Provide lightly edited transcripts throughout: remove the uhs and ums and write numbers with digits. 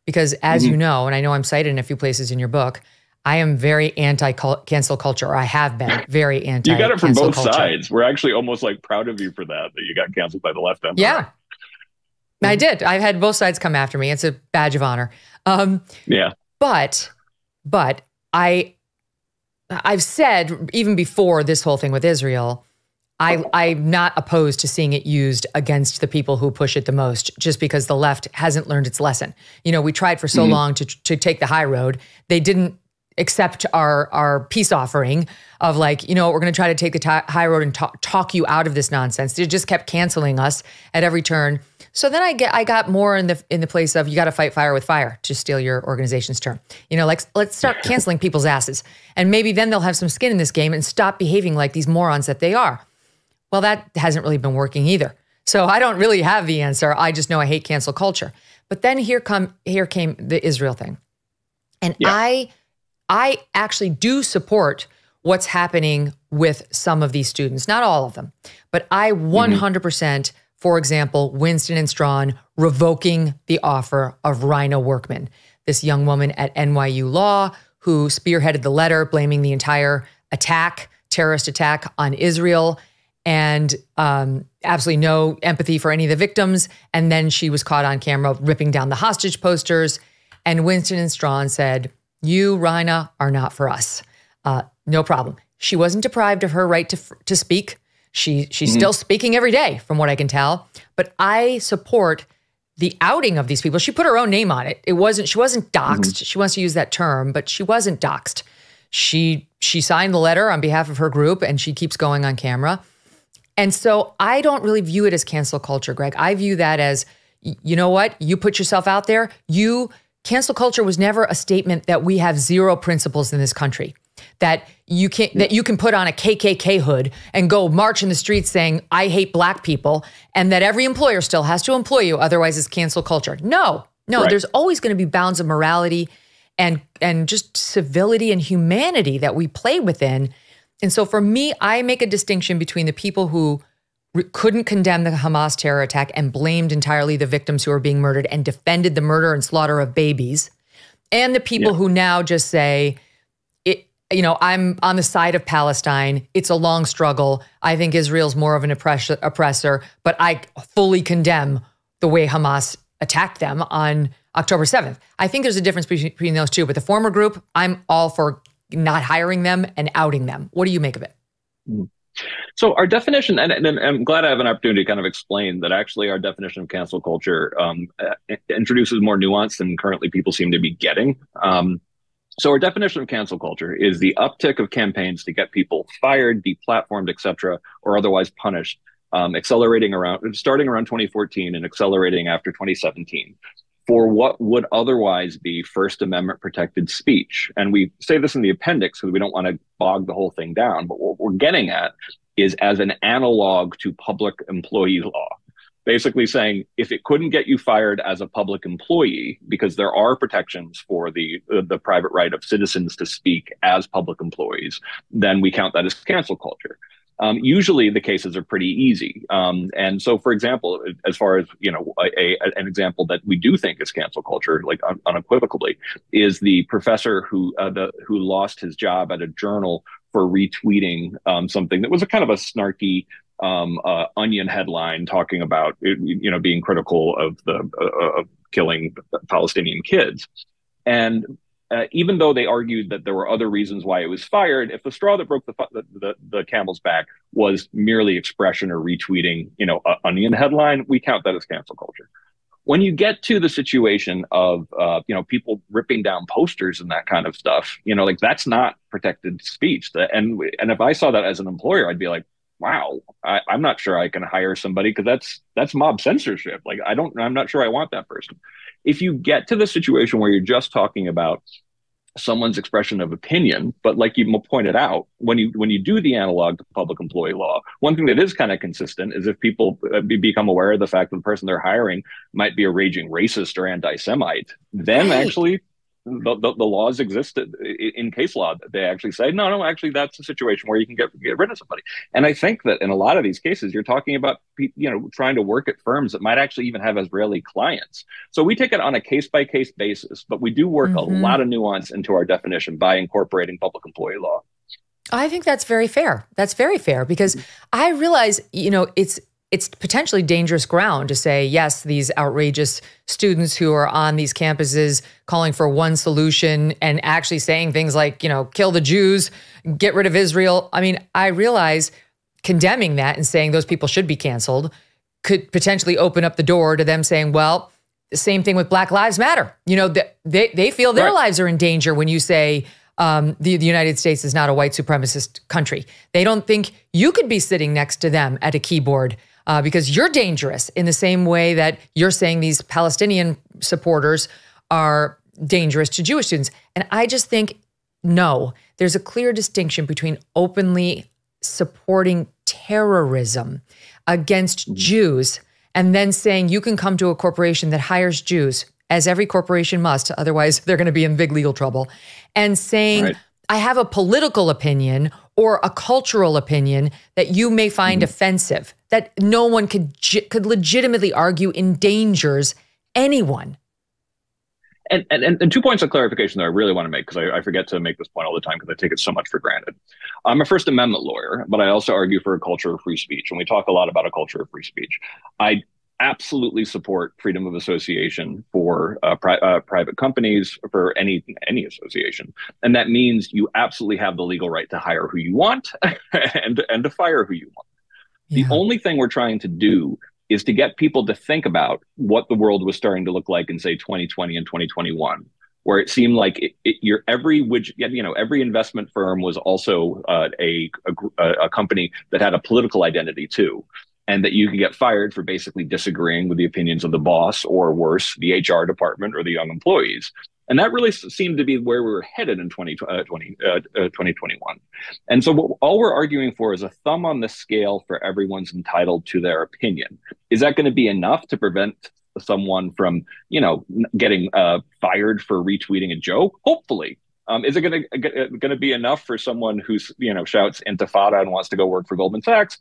because as you know, and I know I'm cited in a few places in your book, I am very anti-cancel culture, or I have been very anti-cancel culture. You got it from both sides. We're actually almost like proud of you for that you got canceled by the left and the right. I did. I've had both sides come after me. It's a badge of honor. But I've said, even before this whole thing with Israel, I'm not opposed to seeing it used against the people who push it the most, just because the left hasn't learned its lesson. You know, we tried for so long to take the high road. They didn't accept our peace offering of like, you know, we're going to try to take the high road and talk you out of this nonsense. They just kept canceling us at every turn. So then I got more in the place of, you got to fight fire with fire, to steal your organization's term. You know, like, let's start canceling people's asses, and maybe then they'll have some skin in this game and stop behaving like these morons that they are. Well, that hasn't really been working either. So I don't really have the answer. I just know I hate cancel culture. But then here came the Israel thing. And I actually do support what's happening with some of these students, not all of them, but I 100%, for example, Winston and Strawn revoking the offer of Rhino Workman, this young woman at NYU Law who spearheaded the letter blaming the entire terrorist attack on Israel, and absolutely no empathy for any of the victims. And then she was caught on camera ripping down the hostage posters. And Winston and Strawn said, you, Rhina, are not for us. No problem. She wasn't deprived of her right to speak. She's still speaking every day, from what I can tell. But I support the outing of these people. She put her own name on it. She wasn't doxxed. She wants to use that term, but she wasn't doxxed. She signed the letter on behalf of her group, and she keeps going on camera. And so I don't really view it as cancel culture, Greg. I view that as, you know what? You put yourself out there. Cancel culture was never a statement that we have zero principles in this country, that you can put on a KKK hood and go march in the streets saying, I hate black people, and that every employer still has to employ you. Otherwise, it's cancel culture. No, right. There's always going to be bounds of morality and just civility and humanity that we play within. And so for me, I make a distinction between the people who couldn't condemn the Hamas terror attack and blamed entirely the victims who were being murdered and defended the murder and slaughter of babies, and the people who now just say, I'm on the side of Palestine. It's a long struggle. I think Israel's more of an oppressor, but I fully condemn the way Hamas attacked them on October 7th. I think there's a difference between those two, but the former group, I'm all for not hiring them and outing them. What do you make of it? So our definition, and I'm glad I have an opportunity to kind of explain that actually our definition of cancel culture introduces more nuance than currently people seem to be getting. So our definition of cancel culture is the uptick of campaigns to get people fired, deplatformed, et cetera, or otherwise punished, starting around 2014 and accelerating after 2017. For what would otherwise be First Amendment protected speech. And we say this in the appendix because we don't want to bog the whole thing down. But what we're getting at is as an analog to public employee law, basically saying if it couldn't get you fired as a public employee, because there are protections for the private right of citizens to speak as public employees, then we count that as cancel culture. Usually the cases are pretty easy. And so, for example, as far as, an example that we do think is cancel culture, like unequivocally, is the professor who lost his job at a journal for retweeting something that was a kind of a snarky Onion headline talking about, being critical of killing Palestinian kids. And even though they argued that there were other reasons why it was fired, if the straw that broke the camel's back was merely expression or retweeting, an Onion headline, we count that as cancel culture. When you get to the situation of, people ripping down posters and that kind of stuff, that's not protected speech. And if I saw that as an employer, I'd be like, wow, I'm not sure I can hire somebody because that's mob censorship. Like, I'm not sure I want that person. If you get to the situation where you're just talking about someone's expression of opinion, but like you pointed out, when you do the analog to public employee law, one thing that is kind of consistent is if people become aware of the fact that the person they're hiring might be a raging racist or anti-Semite, then actually the laws exist in case law. They actually say, no, actually, that's a situation where you can get rid of somebody. And I think that in a lot of these cases, you're talking about, trying to work at firms that might actually even have Israeli clients. So we take it on a case-by-case basis, but we do work a lot of nuance into our definition by incorporating public employee law. I think that's very fair. That's very fair, because I realize, it's potentially dangerous ground to say, yes, these outrageous students who are on these campuses calling for one solution and actually saying things like, kill the Jews, get rid of Israel. I mean, I realize condemning that and saying those people should be canceled could potentially open up the door to them saying, well, the same thing with Black Lives Matter. They feel their lives are in danger when you say the United States is not a white supremacist country. They don't think you could be sitting next to them at a keyboard because you're dangerous, in the same way that you're saying these Palestinian supporters are dangerous to Jewish students. And I just think, no, there's a clear distinction between openly supporting terrorism against Jews and then saying you can come to a corporation that hires Jews, as every corporation must, otherwise they're going to be in big legal trouble, and saying, I have a political opinion or a cultural opinion that you may find offensive, that no one could legitimately argue endangers anyone. And 2 points of clarification that I really want to make, because I forget to make this point all the time because I take it so much for granted. I'm a First Amendment lawyer, but I also argue for a culture of free speech. And we talk a lot about a culture of free speech. I absolutely support freedom of association for private companies, for any association. And that means you absolutely have the legal right to hire who you want and to fire who you want. Yeah. The only thing we're trying to do is to get people to think about what the world was starting to look like in, say, 2020 and 2021, where it seemed like every investment firm was also a company that had a political identity too, and that you could get fired for basically disagreeing with the opinions of the boss, or worse, the HR department or the young employees. And that really seemed to be where we were headed in 2021. And so all we're arguing for is a thumb on the scale for everyone's entitled to their opinion. Is that going to be enough to prevent someone from, getting fired for retweeting a joke? Hopefully. Is it going to be enough for someone who's, shouts intifada and wants to go work for Goldman Sachs?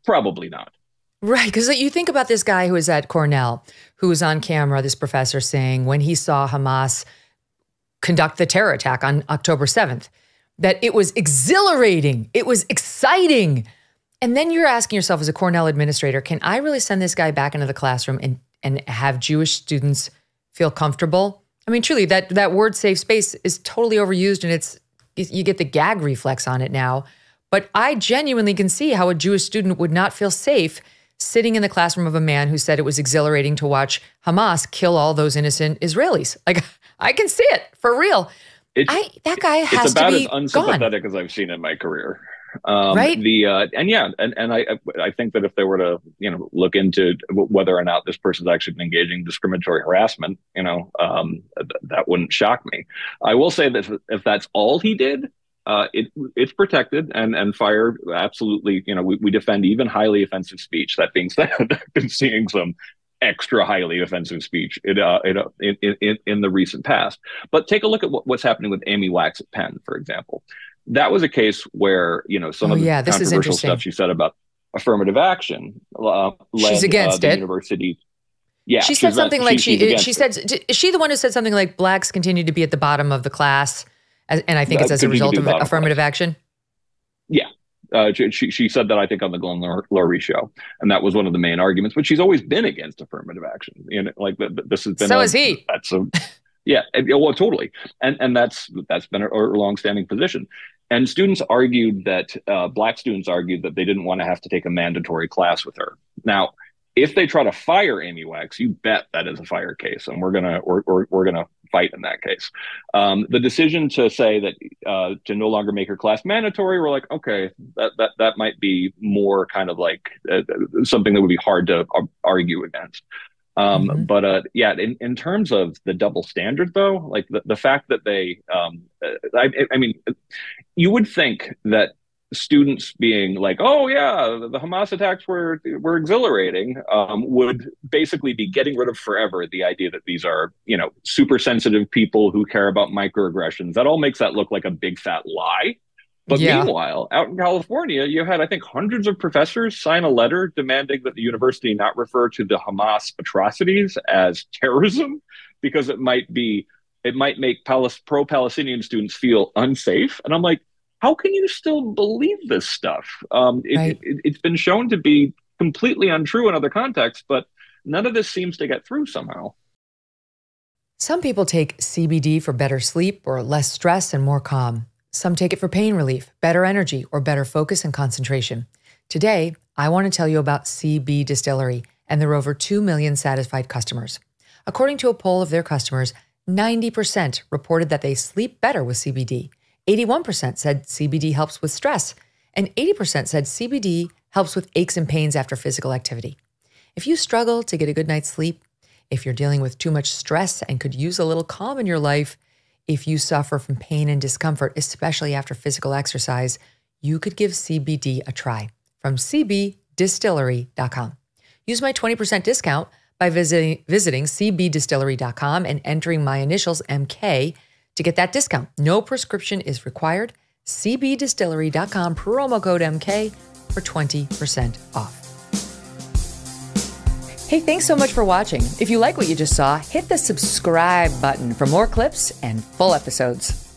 Probably not. Right, because you think about this guy who was at Cornell, who was on camera, this professor, saying when he saw Hamas conduct the terror attack on October 7th, that it was exhilarating, it was exciting. And then you're asking yourself as a Cornell administrator, can I really send this guy back into the classroom and have Jewish students feel comfortable? I mean, truly, that word safe space is totally overused, and you get the gag reflex on it now. But I genuinely can see how a Jewish student would not feel safe sitting in the classroom of a man who said it was exhilarating to watch Hamas kill all those innocent Israelis. Like, I can see it for real. That guy has to be gone. It's about as unsympathetic as I've seen in my career. Right. I think that if they were to, look into whether or not this person's actually been engaging in discriminatory harassment, that wouldn't shock me. I will say that if that's all he did, it's protected, and fire absolutely. We defend even highly offensive speech. That being said, I've been seeing some extra highly offensive speech in the recent past. But take a look at what's happening with Amy Wax at Penn, for example. That was a case where some of the controversial stuff she said about affirmative action led she's against the it. University. Yeah, she said something like she said. Is she the one who said something like blacks continue to be at the bottom of the class? And I think it's as a result of affirmative action. Yeah. She said that, I think, on the Glenn Laurie show. And that was one of the main arguments. But she's always been against affirmative action. This has been... So is he. Yeah, well, totally. And that's been a longstanding position. And students argued that, black students argued that they didn't want to have to take a mandatory class with her. Now, if they try to fire Amy Wax, you bet that is a fire case. And we're gonna fight in that case. The decision to say that to no longer make her class mandatory, we're like, okay, that might be more kind of like something that would be hard to argue against. But in terms of the double standard, though, like the fact that they, I mean, you would think that students being like, "Oh yeah, the Hamas attacks were exhilarating," would basically be getting rid of forever the idea that these are, super sensitive people who care about microaggressions. That all makes that look like a big fat lie. But meanwhile, out in California, you had, I think, hundreds of professors sign a letter demanding that the university not refer to the Hamas atrocities as terrorism, because it might make pro-Palestinian students feel unsafe. And I'm like, how can you still believe this stuff? It's been shown to be completely untrue in other contexts, but none of this seems to get through somehow. Some people take CBD for better sleep or less stress and more calm. Some take it for pain relief, better energy, or better focus and concentration. Today, I want to tell you about CB Distillery and their over 2 million satisfied customers. According to a poll of their customers, 90% reported that they sleep better with CBD. 81% said CBD helps with stress, and 80% said CBD helps with aches and pains after physical activity. If you struggle to get a good night's sleep, if you're dealing with too much stress and could use a little calm in your life, if you suffer from pain and discomfort, especially after physical exercise, you could give CBD a try from cbdistillery.com. Use my 20% discount by visiting cbdistillery.com and entering my initials MK to get that discount. No prescription is required. cbdistillery.com, promo code MK for 20% off. Hey, thanks so much for watching. If you like what you just saw, hit the subscribe button for more clips and full episodes.